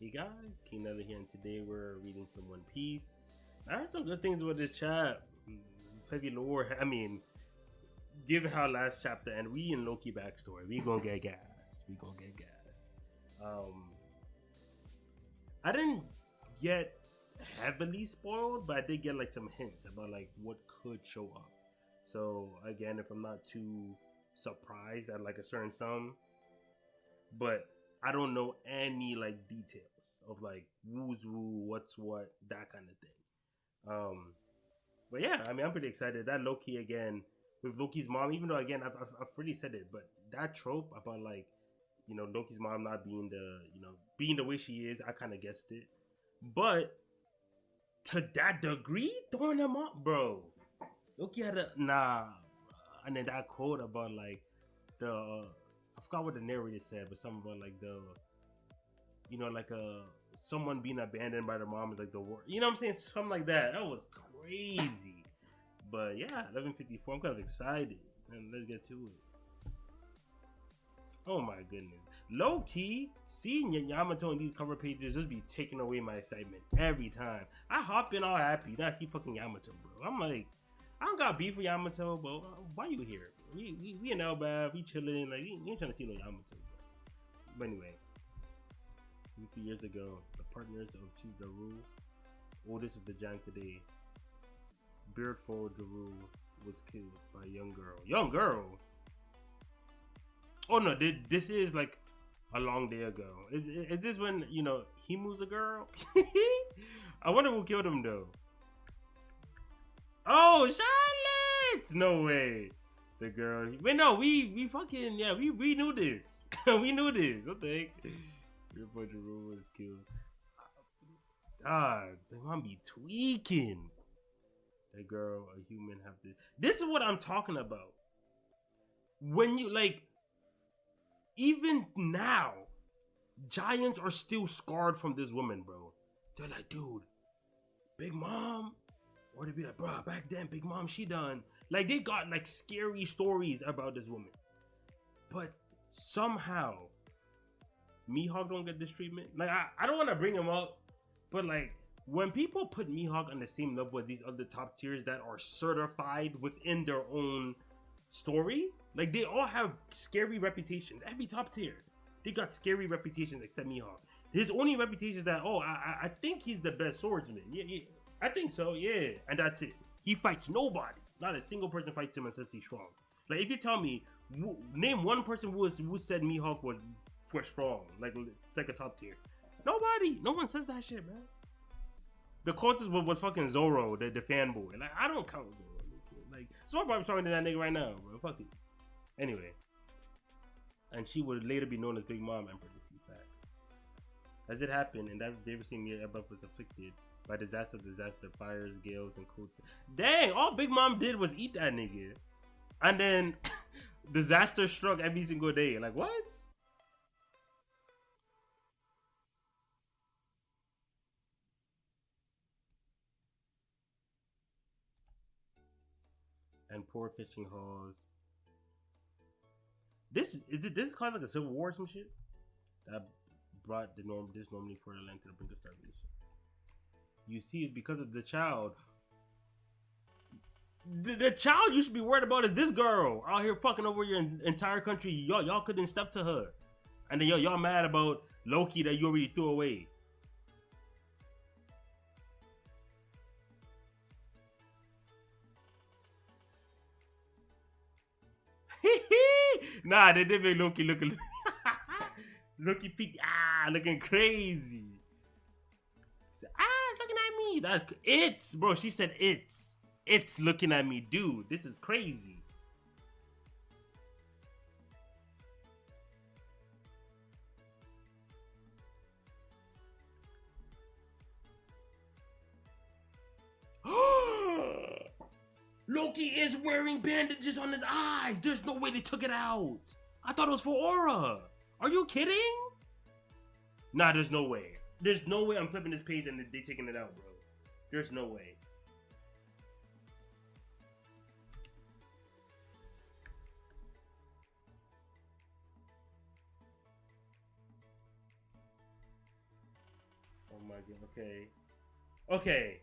Hey guys, Keenan here, and today we're reading some One Piece. I heard some good things about this chat. Heavy lore. I mean, given how last chapter and we in Loki backstory, we gonna get gas. We gonna get gas. Um, I didn't get heavily spoiled, but I did get like some hints about like what could show up. So again, if I'm not too surprised at like a certain sum, but I don't know any like details of like who's who, what's what, that kind of thing. Um, but yeah, I mean, I'm pretty excited. That Loki again with Loki's mom, even though again I've already said it, but that trope about like Loki's mom not being being the way she is, I kind of guessed it. But to that degree, throwing them up, bro. Loki had a nah, and then that quote about like the I forgot what the narrator said, but something about like the like someone being abandoned by their mom is like the worst. You know what I'm saying? Something like that. That was crazy. But yeah, 11:54. I'm kind of excited, and let's get to it. Oh my goodness, low key seeing Yamato in these cover pages just be taking away my excitement every time. I hop in all happy, then I see fucking Yamato, bro. I'm like, I don't got beef with Yamato, but why you here? We in Elbaf, we chilling, like we ain't trying to see no Yamato, bro. But anyway, 50 years ago, the partners of Chief Daru, oldest of the Giant today, Beardful Daru, was killed by a young girl. Young girl? Oh no, this is like a long day ago. Is this when, Himu's a girl? I wonder who killed him though. Oh, Charlotte! No way. The girl. Wait, no, we fucking, yeah, we knew this. We knew this. What the heck? Beardful Daru was killed. God, they mom be tweaking. A girl, a human have to. This is what I'm talking about. When you like, even now, giants are still scarred from this woman, bro. They're like, dude, Big Mom, or they be like, bro, back then, Big Mom, she done. Like, they got like scary stories about this woman, but somehow, Mihawk don't get this treatment. Like, I don't want to bring him up, but like, when people put Mihawk on the same level as these other top tiers that are certified within their own story, like they all have scary reputations. Every top tier, they got scary reputations except Mihawk. His only reputation is that I think he's the best swordsman. Yeah, I think so. Yeah, and that's it. He fights nobody. Not a single person fights him and says he's strong. Like if you tell me, name one person who said Mihawk was strong, like a top tier. Nobody. No one says that shit, man. The closest was fucking Zoro, the fanboy. Like, I don't count Zoro. Like, Zoro probably talking to that nigga right now, bro. Fuck it. Anyway. And she would later be known as Big Mom Emperor to see facts. As it happened, and that devastating year, Ebba was afflicted by disaster, fires, gales, and cold. Dang, all Big Mom did was eat that nigga. And then, disaster struck every single day. Like, what? And poor fishing hauls. This caused like a civil war or some shit that brought this normally fertile land to the brink of starvation. You see, it's because of the child. The child you should be worried about is this girl out here fucking over your entire country. Y'all couldn't step to her, and then y'all mad about Loki that you already threw away. Nah, they did make Loki looking Loki peak looking crazy. Said, it's looking at me. It's bro. She said it's looking at me, dude. This is crazy. Loki is wearing bandages on his eyes. There's no way they took it out. I thought it was for Aura. Are you kidding? Nah, there's no way. There's no way I'm flipping this page and they taking it out, bro. There's no way. Okay. Okay.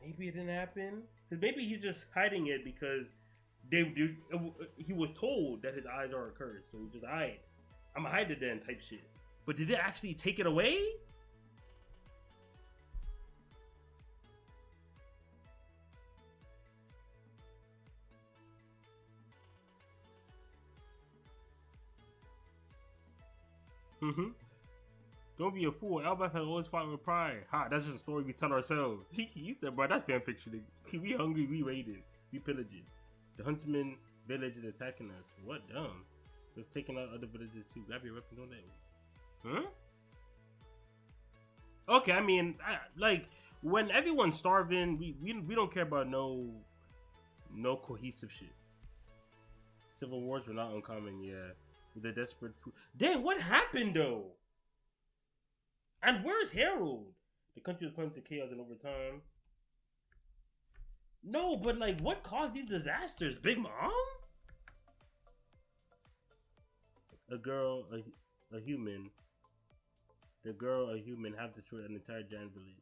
Maybe it didn't happen. Because maybe he's just hiding it because he was told that his eyes are cursed. So he just, alright, I'm gonna hide it then type shit. But did it actually take it away? Mm-hmm. Don't be a fool. Albert has always fought with pride. Ha, that's just a story we tell ourselves. He said, bro, that's fan fiction. We hungry, we raided, we pillaged. The huntsman village is attacking us. What dumb? They're taking out other villages too. Grab your weapons on that. Huh? Okay, I mean, like when everyone's starving, we don't care about no cohesive shit. Civil wars were not uncommon, yeah. With the desperate food. Dang, what happened though? And where's Harold? The country was plunged to chaos and over time. No, but like, what caused these disasters? Big Mom? A girl, a human. The girl, a human, have destroyed an entire giant village.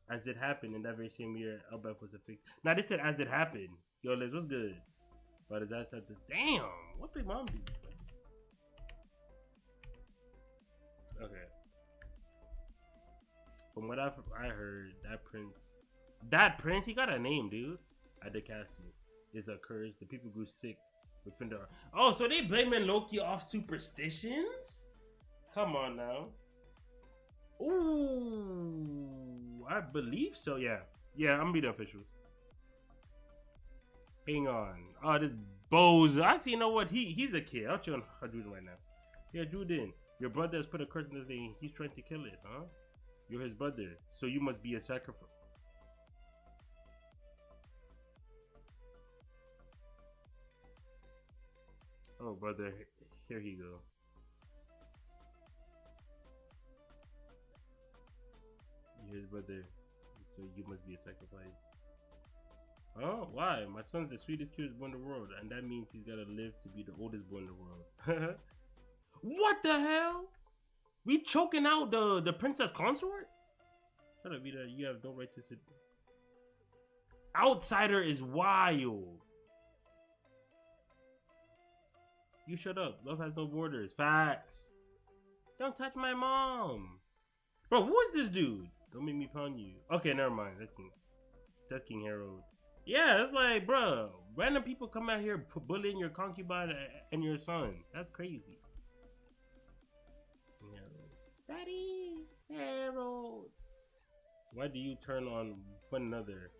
As it happened in that very same year, Albert was a fix. Now they said as it happened. Yo, Liz, what's good? But that's at the damn. What Big Mom do? Okay. From what I heard, that prince, he got a name, dude. At the castle, is a curse. The people grew sick with Fender. Oh, so they blaming Loki off superstitions? Come on now. Ooh, I believe so. Yeah, I'm gonna be the official. Hang on. Oh, this bozo. Actually, you know what? He's a kid. I'll show Juden right now. Yeah, Juden. Your brother has put a curse on this thing. He's trying to kill it, huh? You're his brother, so you must be a sacrifice. Oh, brother, here he go. You're his brother, so you must be a sacrifice. Oh, why? My son's the sweetest, cutest boy in the world, and that means he's gotta live to be the oldest boy in the world. What the hell? We choking out the princess consort? Shut up, Vita. You have no right to sit. Outsider is wild. You shut up. Love has no borders. Facts. Don't touch my mom. Bro, who is this dude? Don't make me pound you. Okay, never mind. That's King Harold. Yeah, it's like, bro, random people come out here bullying your concubine and your son. That's crazy. Harold. Daddy, Harold. Why do you turn on one another?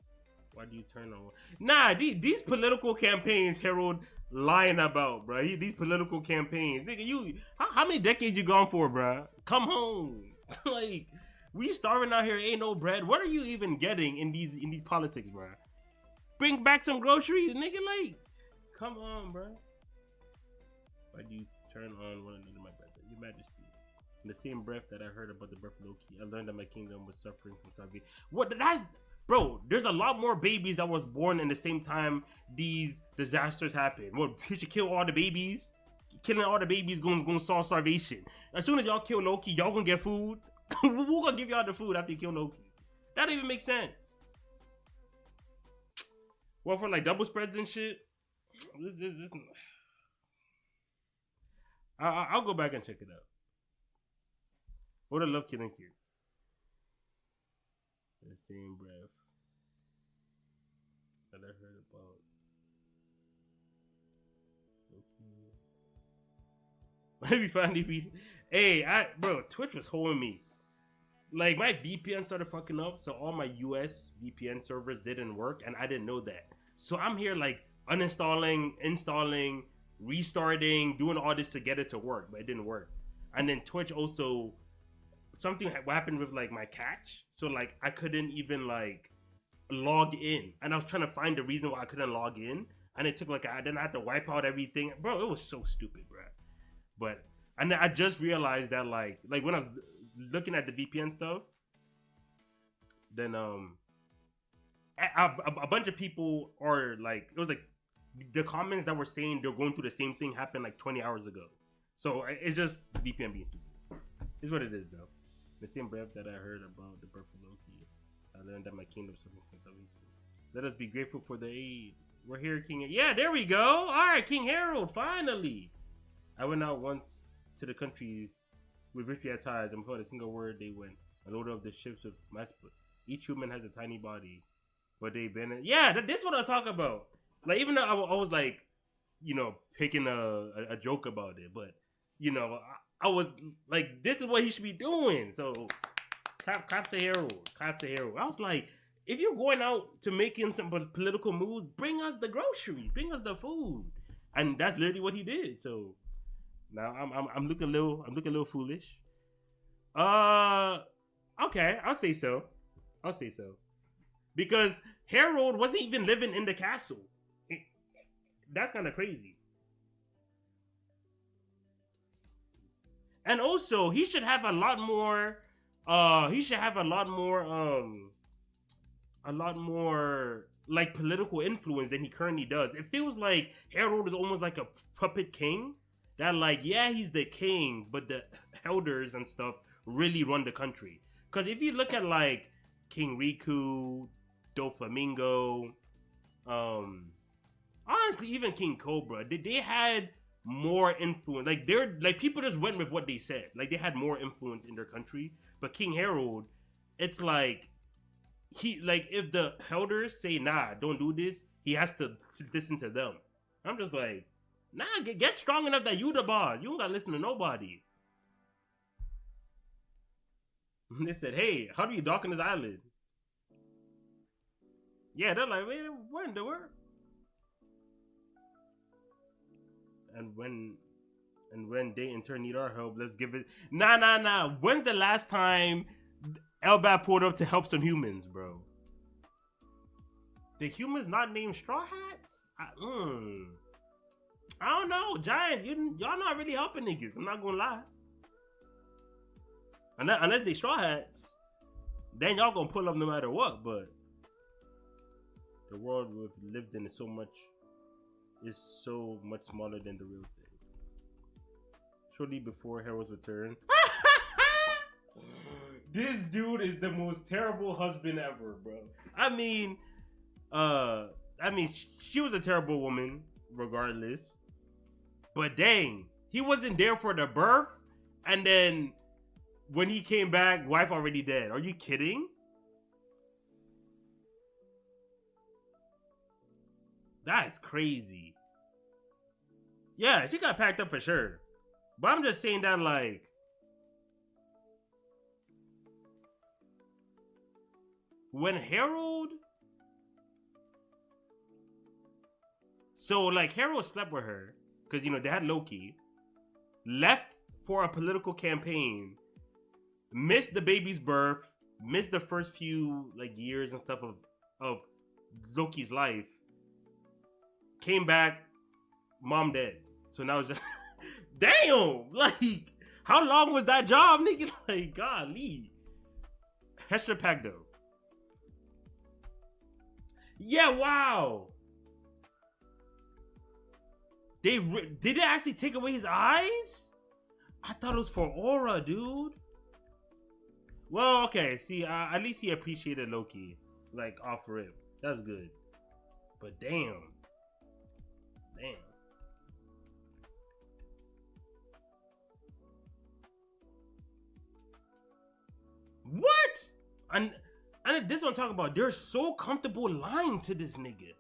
Why do you turn on? Nah, these political campaigns, Harold, lying about, bro. These political campaigns, nigga. How many decades you gone for, bro? Come home. Like, we starving out here, ain't no bread. What are you even getting in these politics, bro? Bring back some groceries, nigga. Like, come on, bro. Why do you turn on one another, my brother? Your Majesty. In the same breath that I heard about the birth of Loki, I learned that my kingdom was suffering from starvation. What? That's, bro. There's a lot more babies that was born in the same time these disasters happened. What? You should kill all the babies. Killing all the babies gonna solve starvation. As soon as y'all kill Loki, y'all gonna get food. Who gonna give y'all the food after you kill Loki? That don't even make sense. What, for like double spreads and shit? This. I'll go back and check it out. What a love killing here. The same breath that I heard about. Okay. Maybe finally be. Hey, bro, Twitch was holding me. Like, my VPN started fucking up, so all my US VPN servers didn't work, and I didn't know that. So I'm here like uninstalling, installing, restarting, doing all this to get it to work, but it didn't work. And then Twitch also, something happened with like my catch, so like I couldn't even like log in, and I was trying to find the reason why I couldn't log in, and it took like then I had to wipe out everything, bro. It was so stupid, bro. But and I just realized that like when I was looking at the VPN stuff, then a bunch of people are like, it was like the comments that were saying they're going through the same thing happened like 20 hours ago. So it's just VPN being stupid. It's what it is, though. The same breath that I heard about the birth of Loki, I learned that my kingdom suffers from salvation. Let us be grateful for the aid. We're here, King. Yeah, there we go. All right, King Harold, finally. I went out once to the countries with which we had ties, and without a single word, they went. I loaded up the ships with my split. Each human has a tiny body, but they've been. Yeah, this is what I was talking about. Like, even though I was like, picking a joke about it, but I was like, this is what he should be doing. So, clap to Harold. Clap to Harold. I was like, if you're going out to making some political moves, bring us the groceries, bring us the food, and that's literally what he did. So now I'm looking a little foolish. Okay, I'll say so. Because Harold wasn't even living in the castle. That's kind of crazy. And also, he should have a lot more. He should have a lot more like political influence than he currently does. It feels like Harold is almost like a puppet king. That like, yeah, he's the king, but the elders and stuff really run the country. Because if you look at like King Riku, Doflamingo, honestly, even King Cobra, they had more influence. Like they're like people just went with what they said. Like they had more influence in their country. But King Harold, it's like he like if the elders say nah, don't do this, he has to listen to them. I'm just like, nah, get strong enough that you the boss. You don't gotta listen to nobody. And they said, hey, how do you dock on this island? Yeah, they're like, man, what in the world? And when they in turn need our help, let's give it. Nah. When's the last time Elbap pulled up to help some humans, bro? The humans not named Straw Hats? I don't know, Giant. Y'all not really helping niggas. I'm not gonna lie. Unless they Straw Hats, then y'all gonna pull up no matter what. But the world we've lived in is so much smaller than the real thing. Shortly before Harold's return, this dude is the most terrible husband ever, bro. I mean, she was a terrible woman, regardless. But dang, he wasn't there for the birth, and then when he came back, wife already dead. Are you kidding? That's crazy. Yeah, she got packed up for sure. But I'm just saying that like, when Harold, so like Harold slept with her because they had Loki, left for a political campaign, missed the baby's birth, missed the first few like years and stuff of Loki's life, came back, mom dead. So now it's just damn, like how long was that job, nigga? Like golly, extra pack though. Yeah, wow. Did they actually take away his eyes? I thought it was for aura, dude. Well, okay. See, at least he appreciated Loki, like off rip. That's good. But damn. What? And this is what I'm talking about. They're so comfortable lying to this nigga.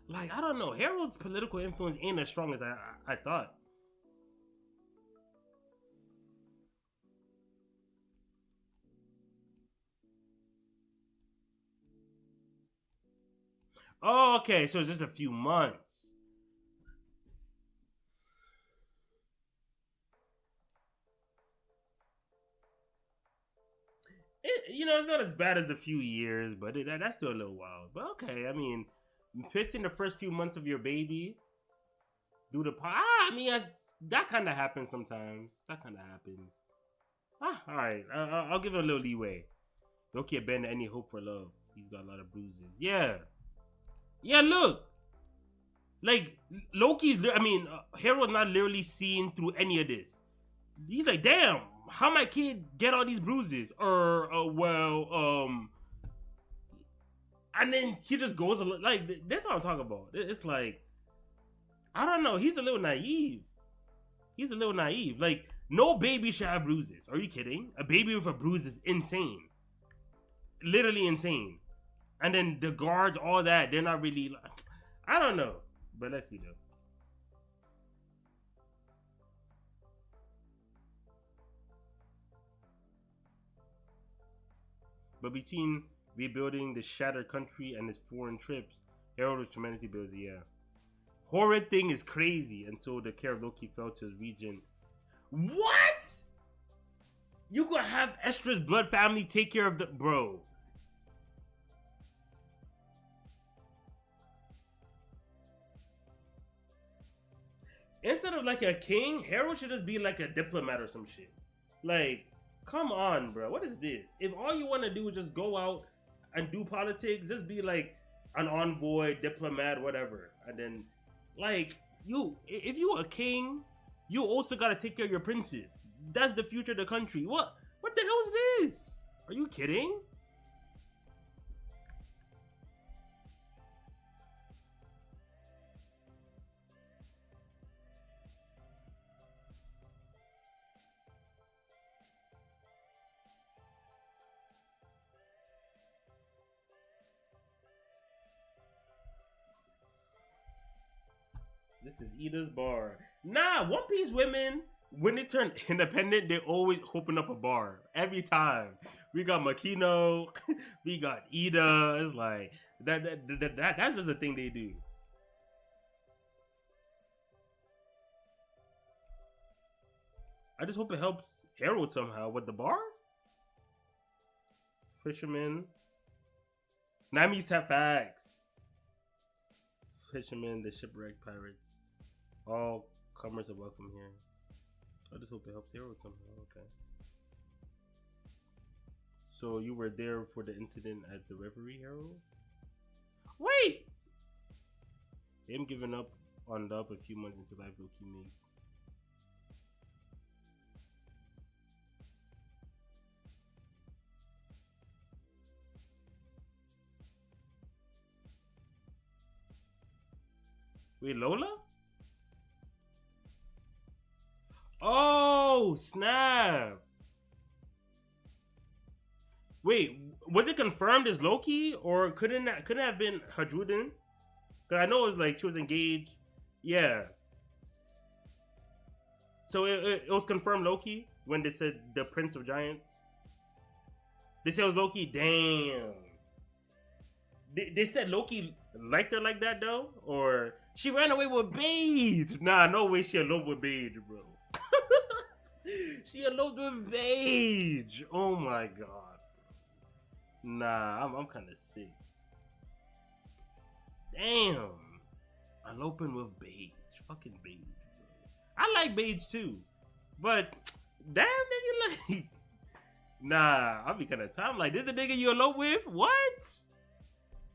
Like, I don't know. Harold's political influence ain't as strong as I thought. Oh, okay. So it's just a few months. It's not as bad as a few years, but that's still a little wild. But okay, I mean, pitching the first few months of your baby, do the that kind of happens sometimes. That kind of happens. All right, I'll give it a little leeway. Loki abandoned any hope for love. He's got a lot of bruises. Yeah. Look, like Loki's. I mean, Harold's not literally seeing through any of this. He's like, damn, how my kid get all these bruises? Or and then he just goes like that's what I'm talking about. It's like I don't know. He's a little naive. He's a little naive. Like no baby should have bruises. Are you kidding? A baby with a bruise is insane. Literally insane. And then the guards, all that, they're not really. I don't know, but let's see though. But between rebuilding the shattered country and his foreign trips, Harold was tremendously busy. Yeah, horrid thing is crazy, and so the care of Loki fell to his region. What? You gonna have Estra's blood family take care of the bro? Instead of like a king, Harold should just be like a diplomat or some shit. Like, come on, bro. What is this? If all you want to do is just go out and do politics, just be like an envoy, diplomat, whatever. And then, like, if you a king, you also gotta take care of your princes. That's the future of the country. What the hell is this? Are you kidding? This is Ida's bar. Nah, One Piece women, when they turn independent, they always open up a bar. Every time. We got Makino, we got Ida. It's like that's just the thing they do. I just hope it helps Harold somehow with the bar. Fisherman. Nami's tap facts. Fishermen, the shipwrecked pirates. All comers are welcome here. I just hope it helps Harold somehow. Okay. So you were there for the incident at the Reverie, Harold? Wait! Him giving up on love a few months into life, Loki makes. Wait, Lola? Oh, snap! Wait, was it confirmed as Loki, or couldn't have been Hadrudin? Because I know it was like she was engaged. Yeah. So it was confirmed Loki when they said the Prince of Giants. They said it was Loki. Damn. They said Loki liked her like that though, or she ran away with Beige. Nah, no way she eloped with Beige, bro. She eloped with Beige. Oh my god. Nah, I'm kind of sick. Damn. Eloping with Beige. Fucking Beige, bro. I like Beige too. But, damn nigga, like... Nah, I'll be kind of tired. Like, this the nigga you elope with? What?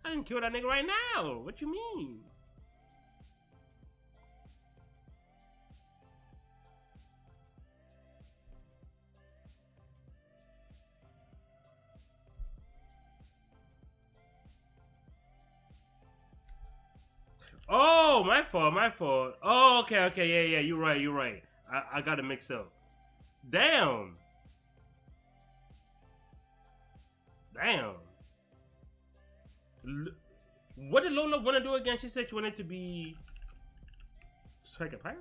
I didn't kill that nigga right now. What you mean? Oh, my fault, my fault. Oh, okay, yeah, you're right. I got it mixed up. Damn. Damn. What did Lola want to do again? She said she wanted to be like a pirate.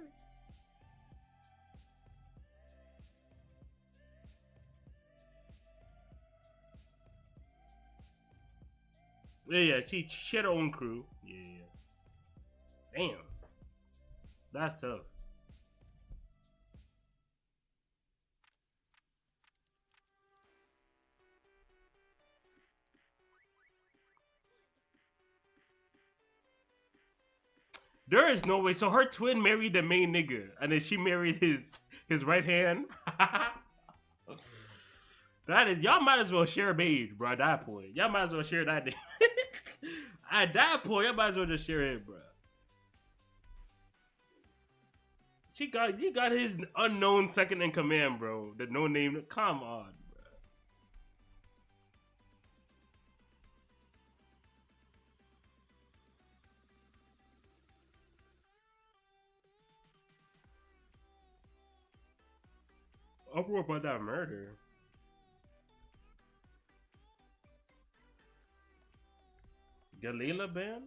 Yeah, she had her own crew. Yeah. Damn. That's tough. There is no way. So her twin married the main nigga, and then she married his right hand. That is, y'all might as well share beige, bro. At that point, y'all might as well share that. At that point, y'all might as well just share it, bro. He got his unknown second in command, bro. The no name. Come on, bro. Uproar about that murder. Galila band.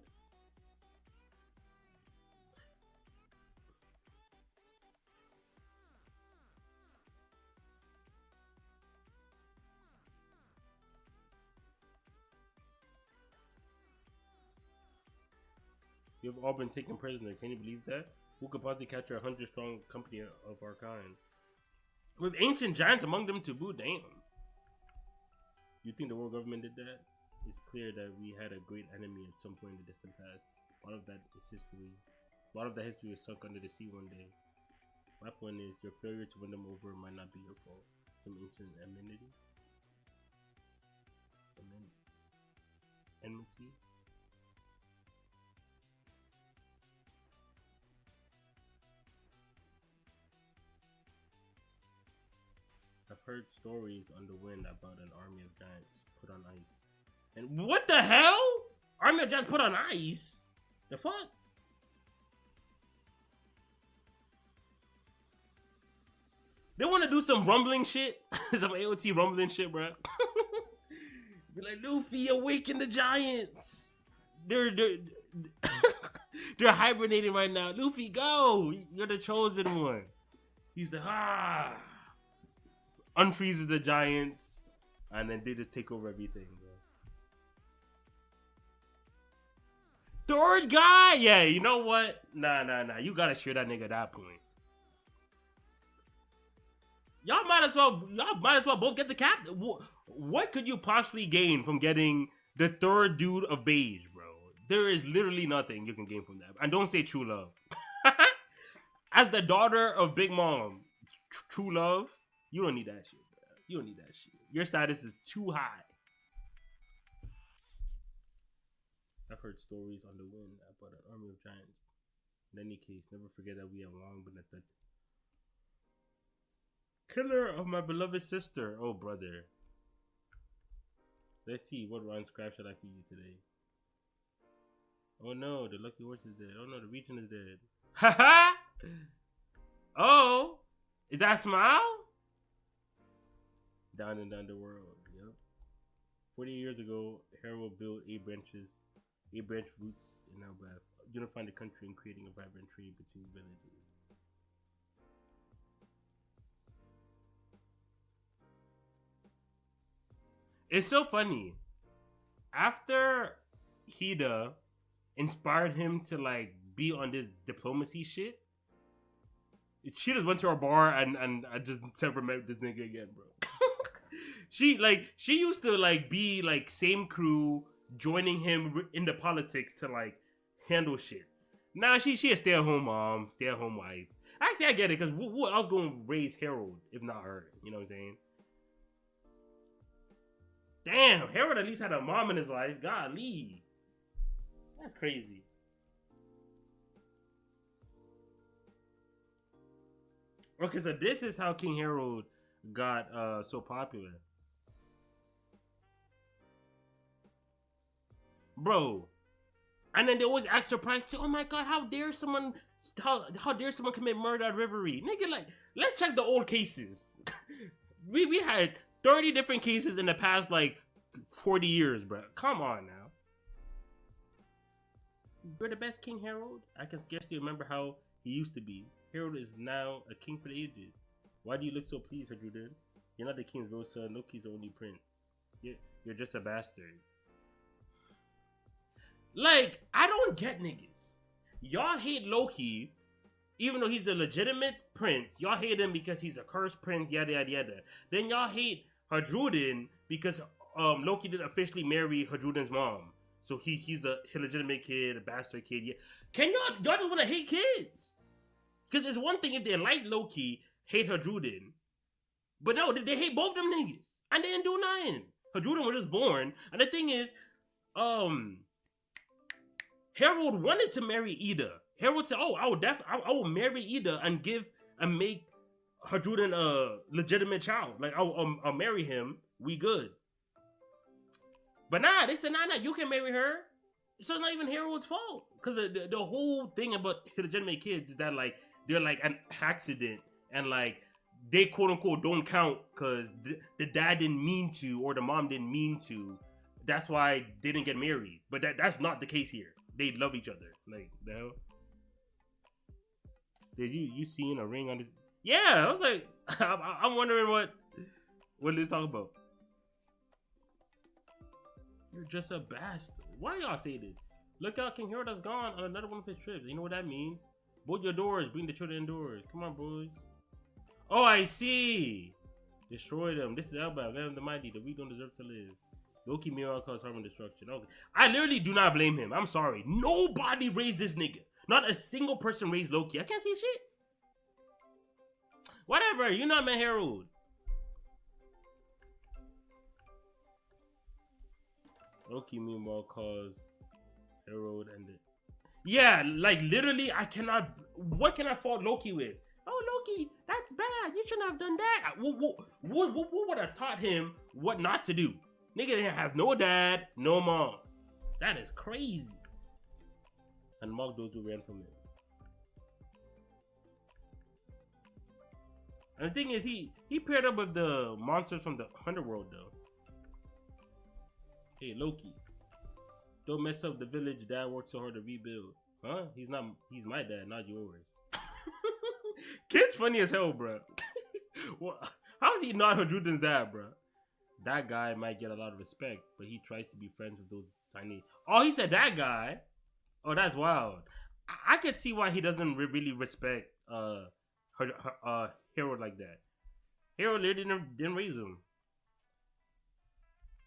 You've all been taken prisoner. Can you believe that? Who could possibly capture 100 strong company of our kind? With ancient giants among them to boot. Damn. You think the world government did that? It's clear that we had a great enemy at some point in the distant past. A lot of that is history. A lot of that history was sunk under the sea one day. My point is, your failure to win them over might not be your fault. Some ancient enmity? Enmity? I've heard stories on the wind about an army of giants put on ice. And what the hell? Army of giants put on ice? The fuck? They want to do some rumbling shit? Some AOT rumbling shit, bro. Be like, Luffy, awaken the giants. They're they're hibernating right now. Luffy, go. You're the chosen one. He's like, unfreezes the giants, and then they just take over everything, bro. Third guy? Yeah, you know what? Nah. You gotta share that nigga at that point. Y'all might as well both get the cap. What could you possibly gain from getting the third dude of beige, bro? There is literally nothing you can gain from that. And don't say true love. As the daughter of Big Mom, true love, you don't need that shit, bro. You don't need that shit. Your status is too high. I've heard stories on the wind about an army of giants. In any case, never forget that we have long been at the killer of my beloved sister. Oh, brother. Let's see, what round scrap should I feed you today? Oh no, the lucky horse is dead. Oh no, the region is dead. Haha! Oh! Is that Smile? Down and down the world, yep. 40 years ago, Harold built 8 branch routes in Albath, unifying the country and creating a vibrant trade between villages. It's so funny. After Hida inspired him to like be on this diplomacy shit, she just went to our bar and I just never met this nigga again, bro. she used to like be like same crew, joining him in the politics to like handle shit. Now she a stay at home mom, stay at home wife. Actually, I get it because who else gonna raise Harold if not her? You know what I'm saying? Damn, Harold at least had a mom in his life. Golly, that's crazy. Okay, so this is how King Harold got so popular, bro. And then they always act surprised too. Oh my god, how dare someone commit murder at Reverie? Nigga, like, let's check the old cases. we had 30 different cases in the past like 40 years, bro. Come on now. You're the best King Harold? I can scarcely remember how he used to be. Harold is now a king for the ages. Why do you look so pleased, Hadrudan? You're not the king's real son. Loki's the only prince. You're just a bastard. Like, I don't get niggas. Y'all hate Loki, even though he's the legitimate prince. Y'all hate him because he's a cursed prince, yada yada yada. Then y'all hate Hadrudan because Loki didn't officially marry Hadrudan's mom. So he's a illegitimate kid, a bastard kid. Yeah. Can y'all just want to hate kids? Because it's one thing if they like Loki, hate Hadrudan. But no, they hate both them niggas. And they didn't do nothing. Hadrudan was just born. And the thing is, Harold wanted to marry Ida. Harold said, "Oh, I will marry Ida and make Hadrudin a legitimate child. Like I'll marry him. We good." But nah, they said, nah, you can marry her. So it's not even Harold's fault. Because the whole thing about illegitimate kids is that, like, they're like an accident. And, like, they quote unquote don't count because the dad didn't mean to or the mom didn't mean to. That's why they didn't get married. But that's not the case here. They love each other. Like, the hell? Did you seen a ring on this? Yeah, I was like, I'm wondering what they talk about. You're just a bastard. Why y'all say this? Look out, King Harold has gone on another one of his trips. You know what that means? Bolt your doors, bring the children indoors. Come on, boys. Oh, I see. Destroy them. This is Elba, Venom the Mighty. The weak don't deserve to live. Loki Mira cause harm and destruction. Okay. I literally do not blame him. I'm sorry. Nobody raised this nigga. Not a single person raised Loki. I can't see shit. Whatever. You're not my Harold. Loki meanwhile caused Harold and it. Yeah, like literally, I cannot. What can I fault Loki with? Oh, Loki, that's bad. You shouldn't have done that. What would have taught him what not to do? Nigga didn't have no dad, no mom. That is crazy. And mocked those who ran from it. And the thing is, he paired up with the monsters from the underworld, though. Hey, Loki. Don't mess up the village dad worked so hard to rebuild. Huh? He's my dad, not yours. Kid's funny as hell, bro. How is he not Hadrudin's dad, bro? That guy might get a lot of respect, but he tries to be friends with those tiny... Oh, he said that guy? Oh, that's wild. I could see why he doesn't really respect Harold like that. Harold didn't raise him.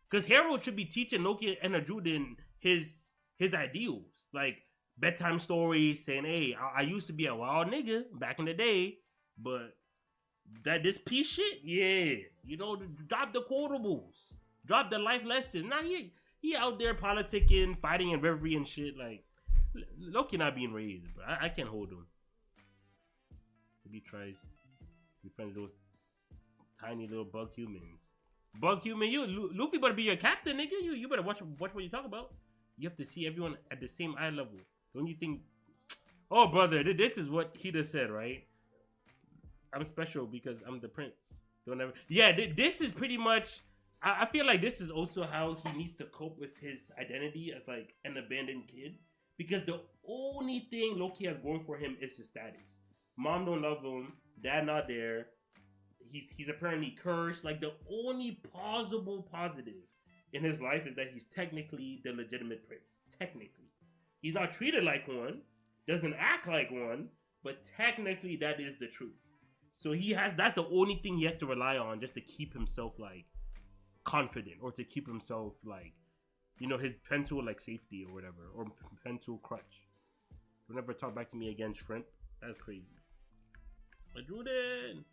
Because Harold should be teaching Loki and Hadrudin his ideals. Like, bedtime stories, saying, hey, I used to be a wild nigga back in the day, but this piece shit, yeah. You know, drop the quotables. Drop the life lessons. Now he out there politicking, fighting in reverie and shit. Like, Loki not being raised, bro. I can't hold him. He tries to be friends with those tiny little bug humans. Bug human, Luffy better be your captain, nigga. You better watch what you talk about. You have to see everyone at the same eye level. Don't you think? Oh, brother, this is what he just said, right? I'm special because I'm the prince. Don't ever. Yeah, this is pretty much. I feel like this is also how he needs to cope with his identity as like an abandoned kid, because the only thing Loki has going for him is his status. Mom don't love him. Dad not there. He's apparently cursed. Like, the only plausible positive in his life is that he's technically the legitimate prince. Technically. He's not treated like one, doesn't act like one, but technically that is the truth. So that's the only thing he has to rely on just to keep himself, like, confident, or to keep himself, like, you know, his pencil, like, safety or whatever, or pencil crutch. Don't ever talk back to me again, shrimp. That's crazy. Hadrudin!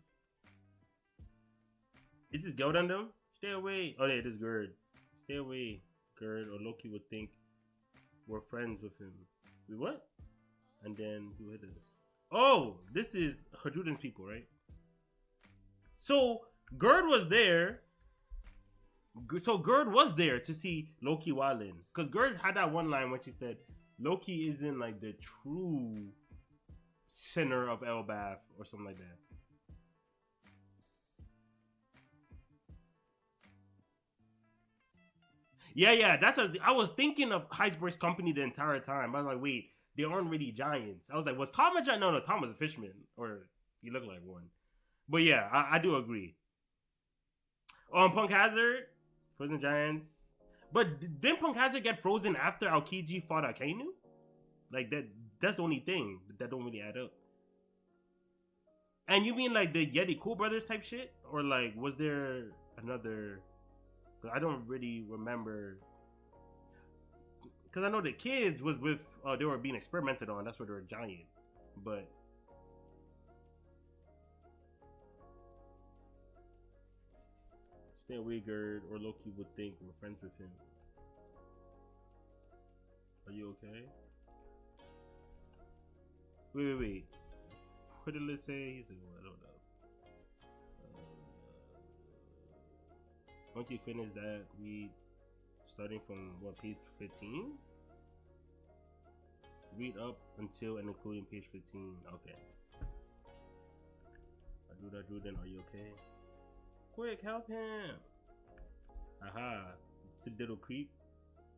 Is this Gerd on them? Stay away. Oh, yeah, it is Gerd. Stay away, Gerd, or Loki would think we're friends with him. Wait, what? And then who hit us? Oh, this is Hadrudin's people, right? So Gerd was there. So Gerd was there to see Loki wildin'. Because Gerd had that one line when she said, Loki isn't like the true center of Elbaf or something like that. Yeah, that's what I was thinking of. Heisberg's company the entire time. I was like, wait, they aren't really giants. I was like, was Tom a giant? No, Tom was a fisherman, or he looked like one. But yeah, I do agree. Punk Hazard, frozen giants. But didn't Punk Hazard get frozen after Aokiji fought Akainu? Like that's the only thing that don't really add up. And you mean like the Yeti Cool Brothers type shit, or like was there another? I don't really remember, because I know the kids was with they were being experimented on. That's why they were giant. But stay away, Gerd, or Loki would think we're friends with him. Are you okay? Wait. What did it say? He said, well, I don't know. Once you finish that, read starting from what, page 15? Read up until and including page 15. Okay. I do then. Are you okay? Quick, help him! Aha. It's a little creep.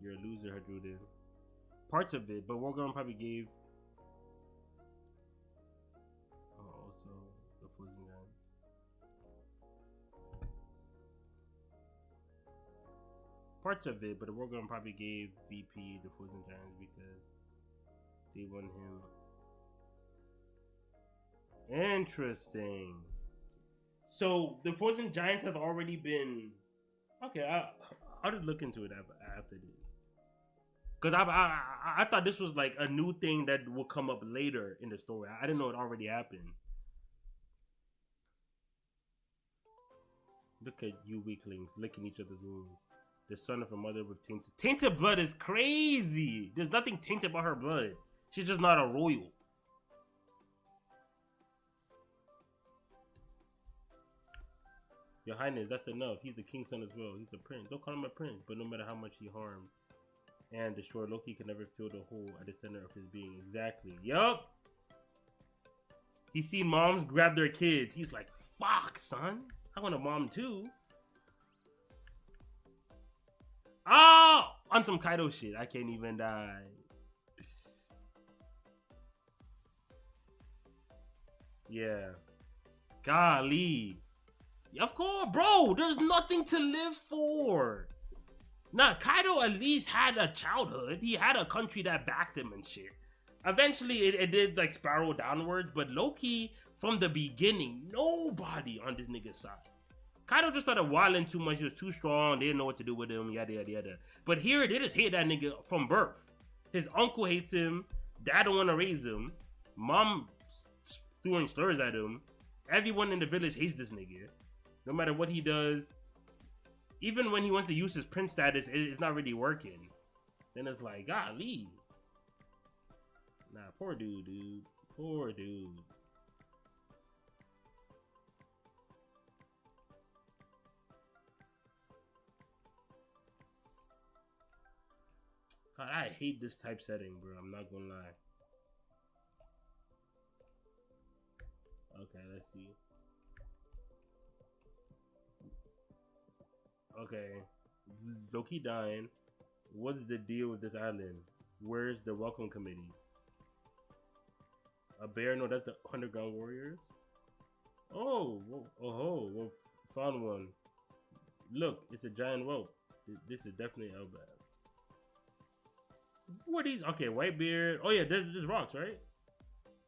You're a loser, Hadrudin. Parts of it, but Wargurn probably gave. Oh, also the Frozen Gun. Parts of it, but the Wargurn probably gave VP the Frozen Giants because they won him. Interesting. So the Frozen Giants have already been. Okay, I'll just look into it after this. Because I thought this was like a new thing that will come up later in the story. I didn't know it already happened. Look at you weaklings licking each other's wounds. The son of a mother with tainted blood is crazy. There's nothing tainted about her blood. She's just not a royal. Your Highness, that's enough. He's the king's son as well. He's a prince. Don't call him a prince, but no matter how much he harmed and destroyed, Loki can never fill the hole at the center of his being. Exactly. Yup. He's seen moms grab their kids. He's like, fuck, son. I want a mom too. Oh! On some Kaido shit. I can't even die. Yeah. Golly. Of course, bro. There's nothing to live for. Nah, Kaido at least had a childhood. He had a country that backed him and shit. Eventually, it did like spiral downwards, but Loki, from the beginning, nobody on this nigga's side. Kaido just started wilding too much. He was too strong. They didn't know what to do with him. Yada yada yada. But here, they just hate that nigga from birth. His uncle hates him. Dad don't want to raise him. Mom throwing slurs at him. Everyone in the village hates this nigga. No matter what he does, even when he wants to use his prince status, it's not really working. Then it's like, golly. Nah, poor dude. Poor dude. God, I hate this type setting, bro. I'm not gonna lie. Okay, let's see. Okay, Loki dying. What's the deal with this island? Where's the welcome committee? A bear? No, that's the underground warriors. Oh, well, found one. Look, it's a giant rope. This is definitely Elbaf. What are these? Okay, Whitebeard. Oh yeah, there's rocks, right?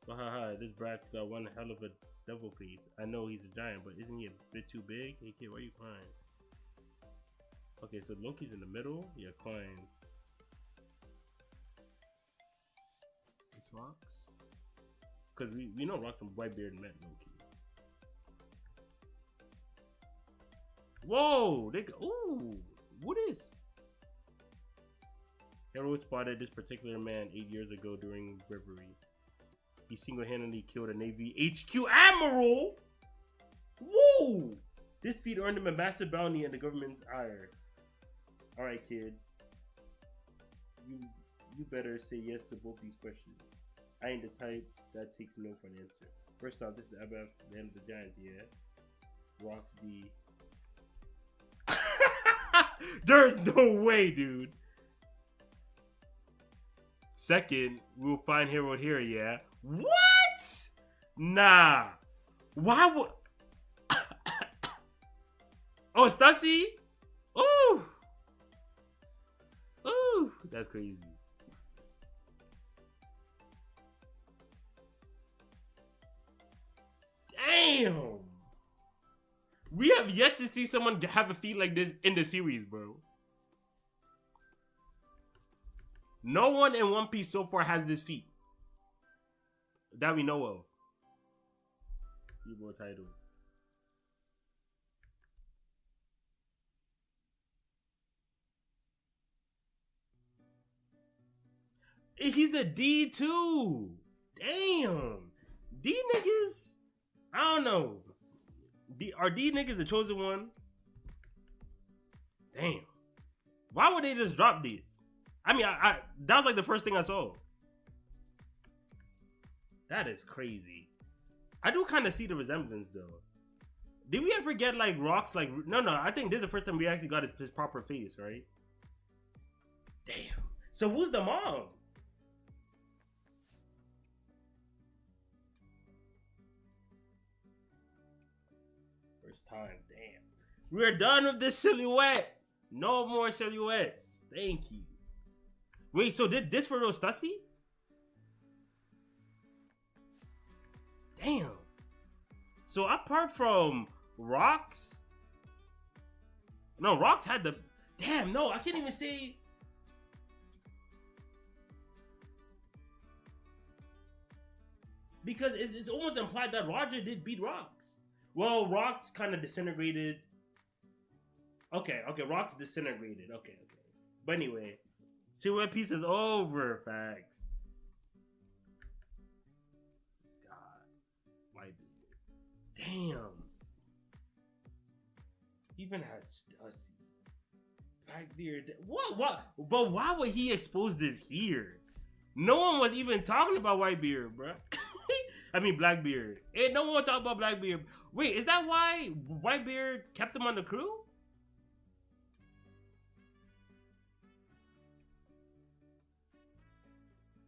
Oh, haha, this brat's got one hell of a devil face. I know he's a giant, but isn't he a bit too big? Hey kid, why are you crying? Okay, so Loki's in the middle. Yeah, climb. It's rocks? Because we know Rocks and Whitebeard met Loki. Whoa! Ooh! What is? Hero spotted this particular man 8 years ago during Reverie. He single-handedly killed a Navy HQ Admiral! Woo! This feat earned him a massive bounty and the government's ire. Alright, kid. You better say yes to both these questions. I ain't the type that takes no for an answer. First off, this is Abba, the end of the Giants, yeah? Rocks the... There's no way, dude. Second, we'll find Hero here, yeah? What? Nah. Why would... Oh, Stussy? Ooh. Ooh. That's crazy. Damn. We have yet to see someone have a feat like this in the series, bro. No one in One Piece so far has this feat. That we know of. Yu-Gi-Oh title. He's a D too. Damn. D niggas. I don't know. Are D niggas the chosen one? Damn. Why would they just drop these? I mean, I that was like the first thing I saw. That is crazy. I do kind of see the resemblance though. Did we ever get like Rock's like no, I think this is the first time we actually got his proper face, right? Damn. So who's the mom? First time, damn. We're done with this silhouette. No more silhouettes. Thank you. Wait, so did this for real Stussy? Damn. So apart from Rocks, no, Rocks had the damn. No, I can't even say. Because it's almost implied that Roger did beat Rocks. Well, Rocks kind of disintegrated. Okay, Rocks disintegrated. Okay. But anyway, silhouette piece is over. Facts. Damn. Even had Stussy. Blackbeard. What? But why would he expose this here? No one was even talking about Whitebeard, bro. I mean Blackbeard. And no one was talking about Blackbeard. Wait, is that why Whitebeard kept him on the crew?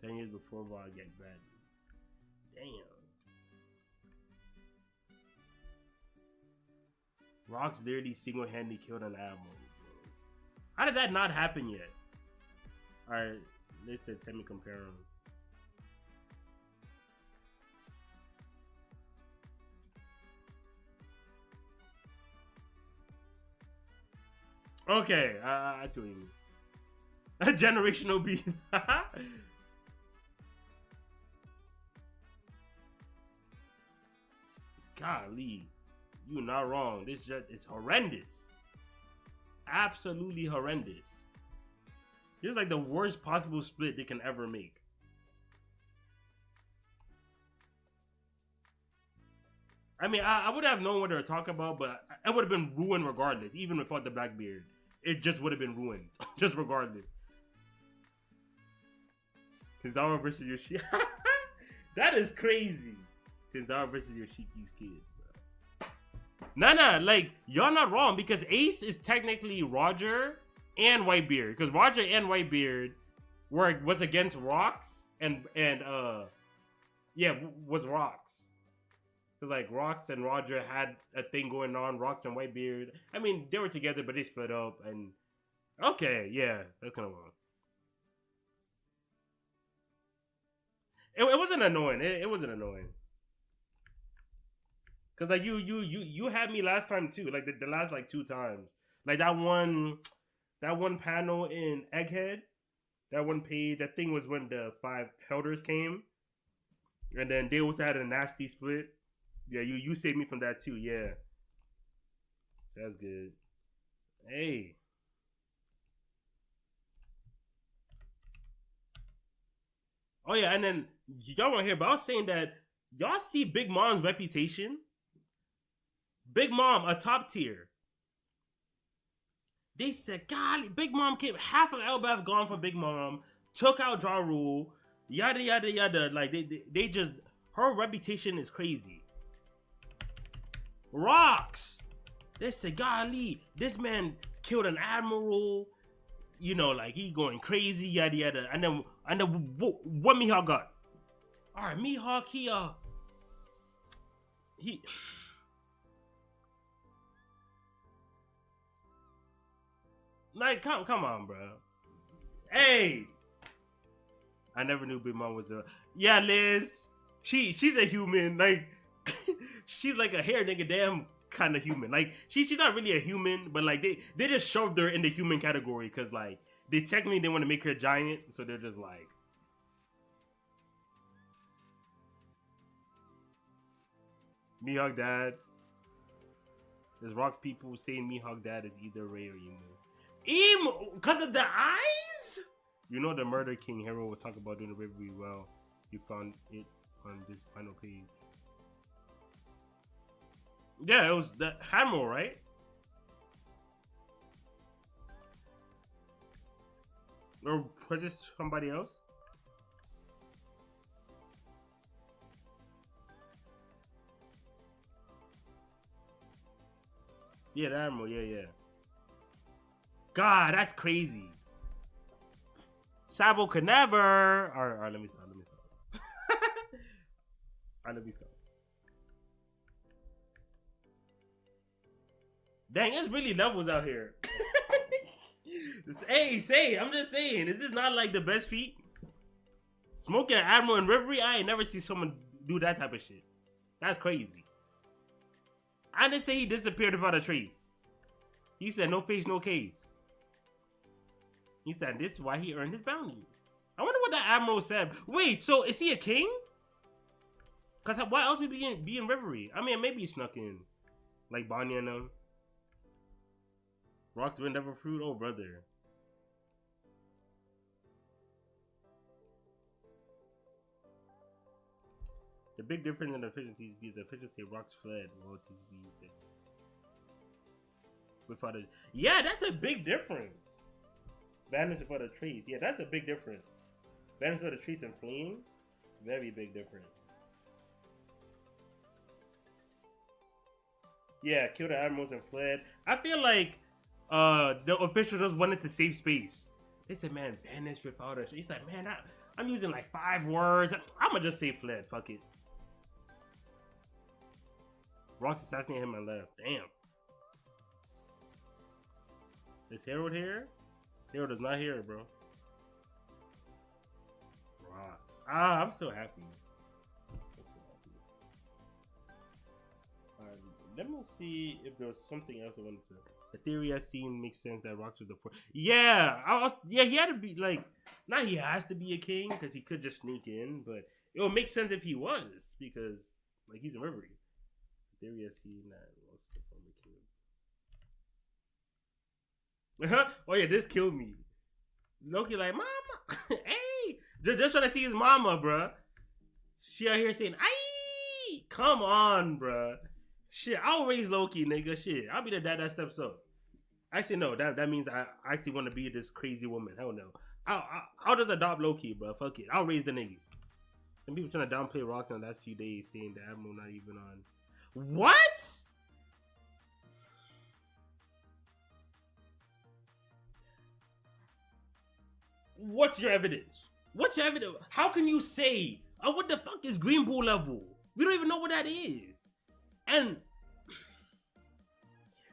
"10 years before Rod get bad." Damn. Rock's literally single-handedly killed an animal. How did that not happen yet? Alright, they said let me compare them. Okay, I see what you mean. A generational beef. Golly. You're not wrong. This just is horrendous. Absolutely horrendous. This is like the worst possible split they can ever make. I mean, I would have known what they were talking about, but it would have been ruined regardless. Even without the Blackbeard, it just would have been ruined, just regardless. Kizawa versus Yoshiki. That is crazy. Kizawa versus Yoshiki's kid. Nah, like, y'all not wrong, because Ace is technically Roger and Whitebeard, because Roger and Whitebeard was against Rocks and was Rocks. So like Rocks and Roger had a thing going on, Rocks and Whitebeard. I mean, they were together, but they split up, and okay, yeah, that's kind of wrong. It wasn't annoying. It wasn't annoying. Cause like you had me last time too, like the last like 2 times, like that one panel in Egghead, that one page. That thing was when the 5 elders came, and then they also had a nasty split. Yeah, you saved me from that too. Yeah, that's good. Hey, oh yeah, and then y'all weren't here, but I was saying that y'all see Big Mom's reputation. Big Mom, a top tier. They said, golly, Big Mom came, half of Elbaf gone for Big Mom, took out Ja Rule, yada yada yada. Like they just, her reputation is crazy. Rocks. They said, golly, this man killed an admiral. You know, like he going crazy, yada yada. And then what Mihawk got? All right, Mihawk, he like come on, bro. Hey, I never knew Big Mom was a Liz. She's a human. Like she's like a hair nigga damn kind of human. Like she's not really a human, but like they just shoved her in the human category because like they technically didn't want to make her giant, so they're just like Mihawk dad. There's Rocks people saying Mihawk dad is either Ray or Emu. Emu, because of the eyes? You know the Murder King hero will talk about doing the rivalry well. He found it on this final page. Yeah, it was the Admiral, right? Or was this somebody else? Yeah, the Admiral. Yeah, yeah. God, that's crazy. Sabo could never. All right, let me stop. Let me stop. All right, let me stop. Dang, it's really levels out here. Hey, say, I'm just saying, is this not like the best feat? Smoking an Admiral in Reverie, I ain't never see someone do that type of shit. That's crazy. I didn't say he disappeared without a trace. He said no face, no case. He said this is why he earned his bounty. I wonder what that Admiral said. Wait, so is he a king? Cause why else would he be in Reverie? I mean, maybe he snuck in, like Bonnie and them. Rocks been never fruit, oh brother. The big difference in efficiency is the efficiency Rocks fled. Without a, yeah, that's a big difference. Vanish without a trace. Yeah, that's a big difference. Vanish without a trace and flame. Very big difference. Yeah, killed the admirals and fled. I feel like the officials just wanted to save space. They said, man, vanish without a... He's like, man, I'm using like 5 words. I'm gonna just say fled. Fuck it. Rocks assassinated him and left. Damn. Is Harold here? Harold is not here, bro. Rocks. Ah, I'm so happy. I'm so happy. Let me see if there was something else I wanted to... The theory I've seen makes sense that Rocks was the fourth. Yeah, yeah, he had to be like... Not he has to be a king, because he could just sneak in, but it would make sense if he was, because like he's in Reverie. The theory I've seen that Rocks was the former king. Oh yeah, this killed me. Loki like, mama, hey, just trying to see his mama, bruh. She out here saying, "Ay, come on, bruh." Shit, I'll raise Loki, nigga. Shit, I'll be the dad that steps up. Actually, no, that means I actually want to be this crazy woman. Hell no. I'll just adopt Loki, bro. Fuck it. I'll raise the nigga. Some people trying to downplay Rocks in the last few days, saying the Admiral not even on. What? What's your evidence? What's your evidence? How can you say, oh, what the fuck is Green Bull level? We don't even know what that is. And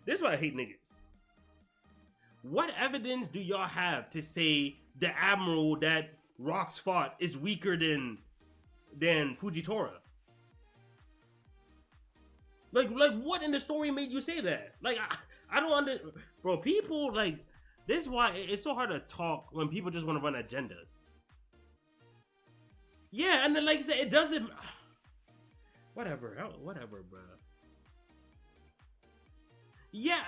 this is why I hate niggas. What evidence do y'all have to say the Admiral that Rocks fought is weaker than Fujitora? Like what in the story made you say that? Like I don't understand, bro. People like this is why it's so hard to talk when people just want to run agendas. Yeah, and then like I said, it doesn't. Whatever, bro. Yeah,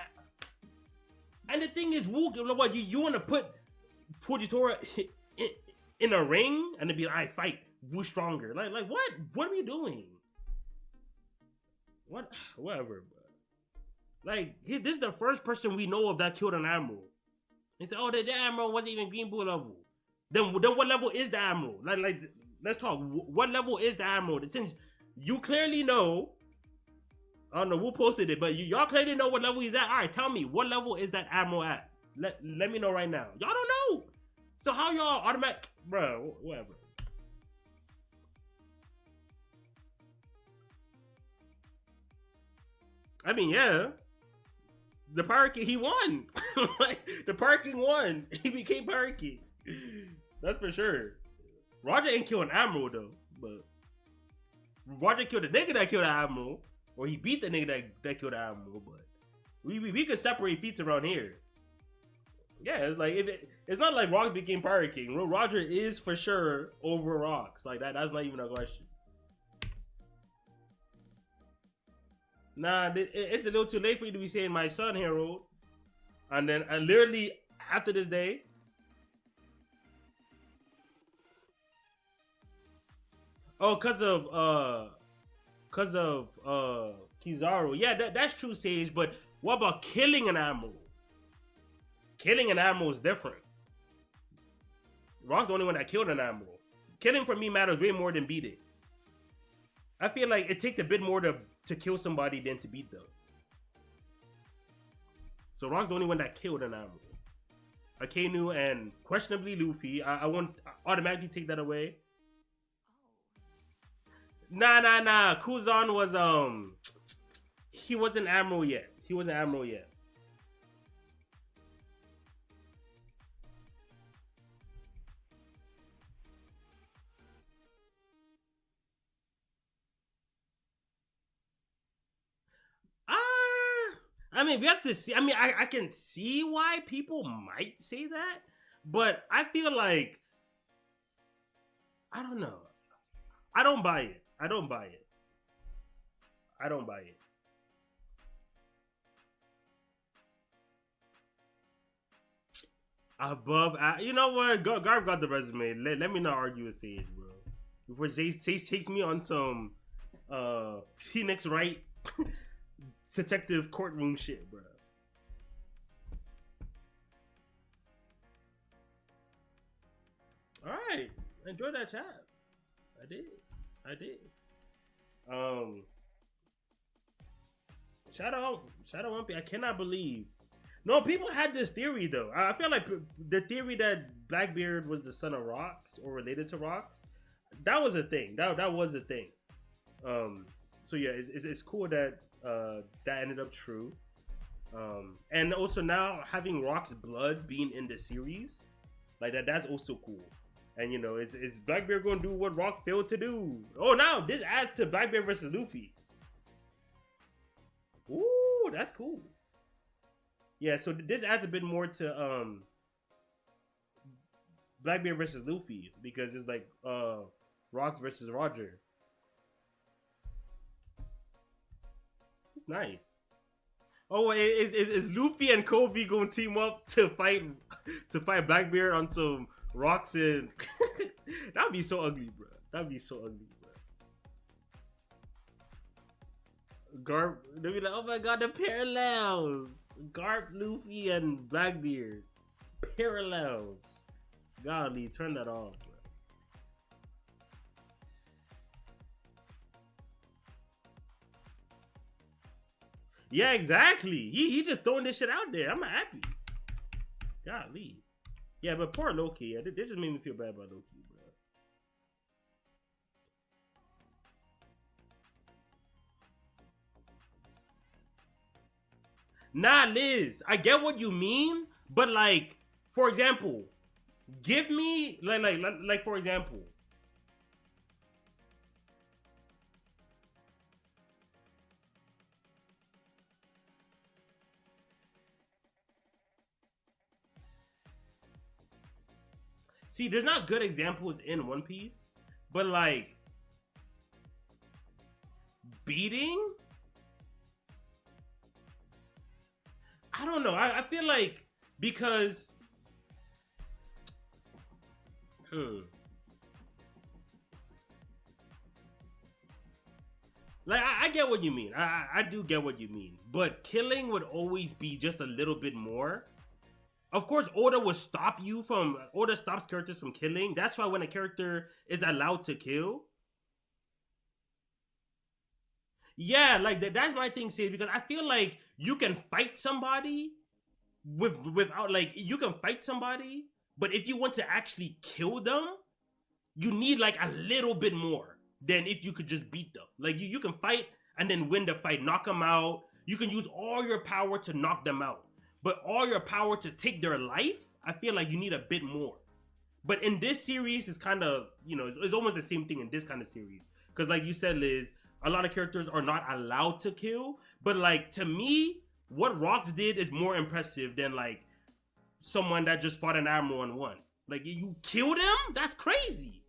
and the thing is, what you want to put Fujitora in a ring and then be like, I fight, Wu stronger. Like what? What are we doing? Whatever, bro. Like this is the first person we know of that killed an Admiral. They said, oh, the Admiral wasn't even Green Bull level. Then what level is the Admiral? Like let's talk. What level is the Admiral? Since you clearly know, I don't know who posted it, but y'all clearly know what level he's at. All right, tell me, what level is that Admiral at? Let me know right now. Y'all don't know. So how y'all automatic, bro? Whatever. I mean, yeah. The Pirate King, he won. Like, the Pirate King won. He became Pirate King. That's for sure. Roger ain't kill an Admiral, though. But Roger killed the nigga that killed the Admiral. Or he beat the nigga that killed the Admiral. But we could separate feats around here. Yeah, it's like, it's not like Rock became Pirate King. Roger is for sure over Rocks. Like, that's not even a question. Nah, it's a little too late for you to be saying my son, Harold. And then, literally, after this day. Oh, cause of Kizaru. Yeah, that's true, Sage. But what about killing an admiral? Killing an admiral is different. Rock's the only one that killed an admiral. Killing for me matters way more than beating. I feel like it takes a bit more to kill somebody than to beat them. So Rock's the only one that killed an admiral. Akainu and questionably Luffy. I won't automatically take that away. Nah. Kuzan was he wasn't admiral yet. He wasn't admiral yet. I mean, we have to see. I mean, I can see why people might say that, but I feel like I don't know. I don't buy it. I don't buy it. I don't buy it. Above, you know what? Garb got the resume. Let me not argue with Sage, bro. Before Sage takes me on some Phoenix Wright detective courtroom shit, bro. All right, enjoy that chat. I did. I did. Um, Shadow Lumpy. I cannot believe. No, people had this theory though. I feel like the theory that Blackbeard was the son of Rocks or related to Rocks, that was a thing. That was a thing. So yeah, it's cool that that ended up true. And also now having Rock's blood being in the series, like that's also cool. And you know, is Blackbeard going to do what Rocks failed to do? Oh, now this adds to Blackbeard versus Luffy. Ooh, that's cool. Yeah, so this adds a bit more to Blackbeard versus Luffy because it's like Rocks versus Roger. It's nice. Oh, is Luffy and Kobe gonna team up to fight Blackbeard on some Rocks and that'd be so ugly, bro. That'd be so ugly, bro. Garp, they'd be like, oh my god, the parallels. Garp, Luffy, and Blackbeard. Parallels. Golly, turn that off, bro. Yeah, exactly. He just throwing this shit out there. I'm happy. Golly. Yeah, but poor Loki. Yeah, they just made me feel bad about Loki, bro. Nah, Liz, I get what you mean, but like, for example, give me like for example. See, there's not good examples in One Piece, but like beating, I don't know. I feel like because hmm, like I get what you mean. I do get what you mean, but killing would always be just a little bit more. Of course, Oda stops characters from killing. That's why when a character is allowed to kill, yeah, like that's my thing, Sid, because I feel like you can fight somebody without like you can fight somebody, but if you want to actually kill them, you need like a little bit more than if you could just beat them. Like you can fight and then win the fight, knock them out. You can use all your power to knock them out, but all your power to take their life, I feel like you need a bit more. But in this series, it's kind of it's almost the same thing in this kind of series because, like you said, Liz, a lot of characters are not allowed to kill. But like to me, what Rocks did is more impressive than like someone that just fought an admiral and won. Like you killed him, that's crazy.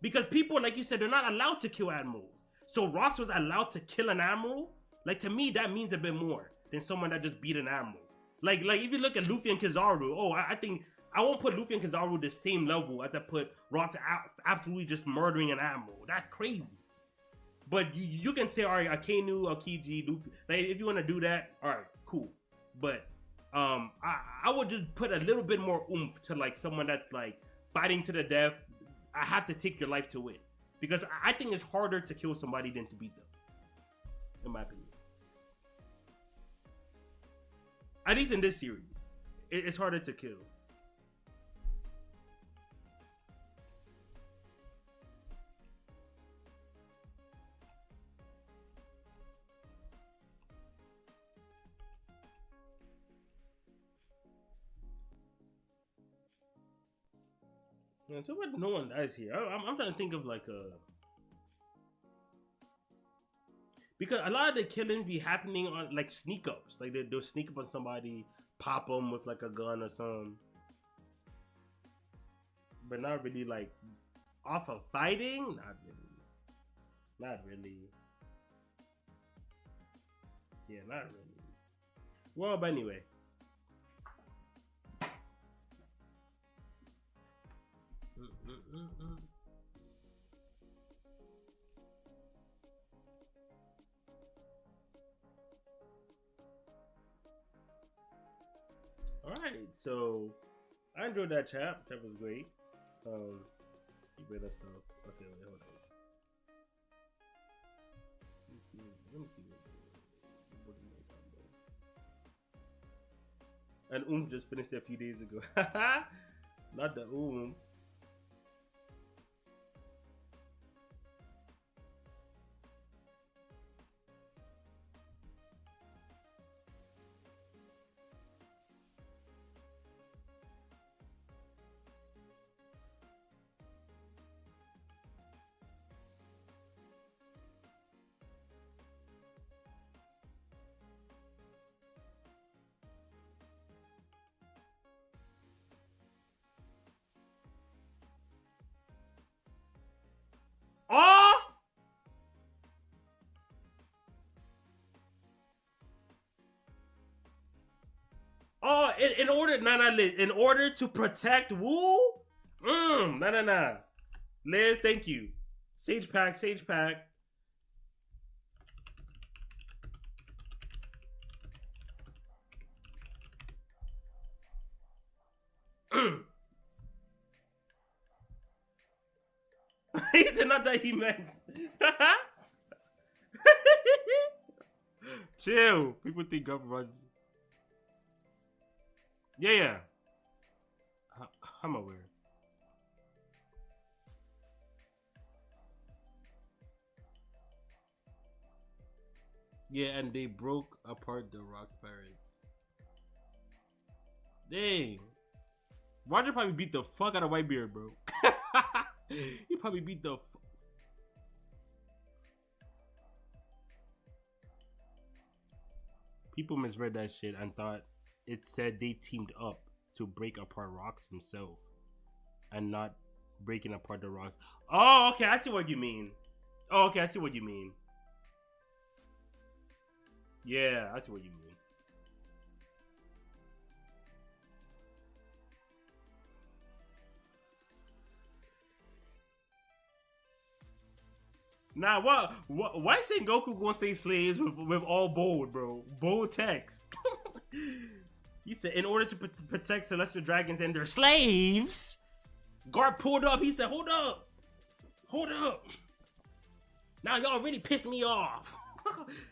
Because people, like you said, they're not allowed to kill admirals. So Rocks was allowed to kill an admiral. Like to me, that means a bit more than someone that just beat an admiral. Like if you look at Luffy and Kizaru, oh, I think I won't put Luffy and Kizaru the same level as I put Rock absolutely just murdering an admiral. That's crazy. But you can say, all right, Akainu, Akiji, Luffy. Like, if you want to do that, all right, cool. But I would just put a little bit more oomph to like someone that's like fighting to the death. I have to take your life to win, because I think it's harder to kill somebody than to beat them, in my opinion. At least in this series, it's harder to kill. Yeah, so what? No one dies here. I'm trying to think of like a, because a lot of the killings be happening on like sneak ups. Like they'll sneak up on somebody, pop them with like a gun or something, but not really like off of fighting. Not really. Not really. Yeah, not really. Well, but anyway. All right, so I enjoyed that chat. That was great. Keep it stuff. Okay, wait, hold on. Let me see and just finished it a few days ago. Not the Oh! Oh, in order, in order to protect Wu? Nah. Liz, thank you. Sage pack. He said not that he meant. Chill. People think government. Yeah. I'm aware. Yeah, and they broke apart the Rock Pirates. Dang. Roger probably beat the fuck out of Whitebeard, bro. He probably beat the. People misread that shit and thought it said they teamed up to break apart Rocks himself, and not breaking apart the Rocks. Oh, okay, I see what you mean. Yeah, I see what you mean. Nah, why Saint Goku gonna say slaves with all bold, bro? Bold text. He said, in order to protect celestial dragons and their slaves, Garp pulled up. He said, hold up. Now y'all really pissed me off.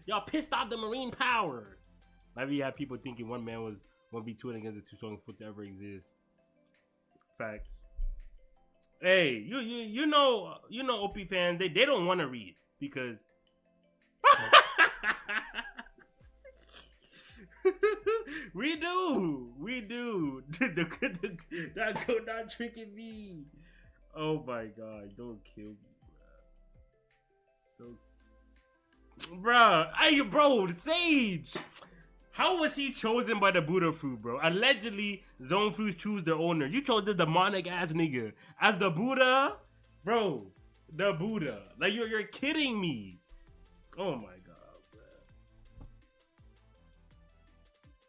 Y'all pissed off the marine power. Maybe you have people thinking one man was 1v2 against the two strongest foot to ever exist. Facts. Hey, you know OP fans, they don't want to read because we do. That go not tricking me. Oh my god, don't kill me, bro. Bro, hey, bro, Sage. How was he chosen by the Buddha fruit, bro? Allegedly, Zone Fruits choose their owner. You chose this demonic ass nigga as the Buddha, bro. The Buddha, like you're kidding me. Oh my god, bro.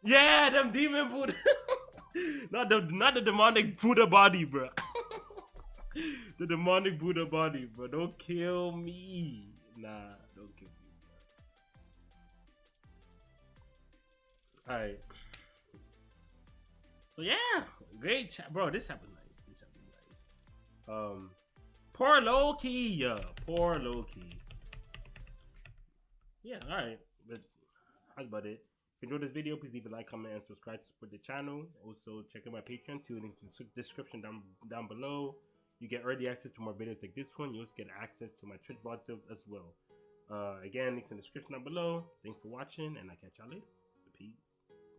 Yeah, them demon Buddha. not the demonic Buddha body, bro. The demonic Buddha body, bro. Don't kill me. Nah, don't kill me. Alright. So yeah, great chat, bro. This chapter nice. This chapter nice. Poor Loki. Poor Loki. Yeah, alright. But that's about it. If you enjoyed this video, please leave a like, comment, and subscribe to support the channel. Also, check out my Patreon too. Links in the description down below. You get early access to more videos like this one. You also get access to my Twitch VOD as well. Again, links in the description down below. Thanks for watching, and I'll catch y'all later.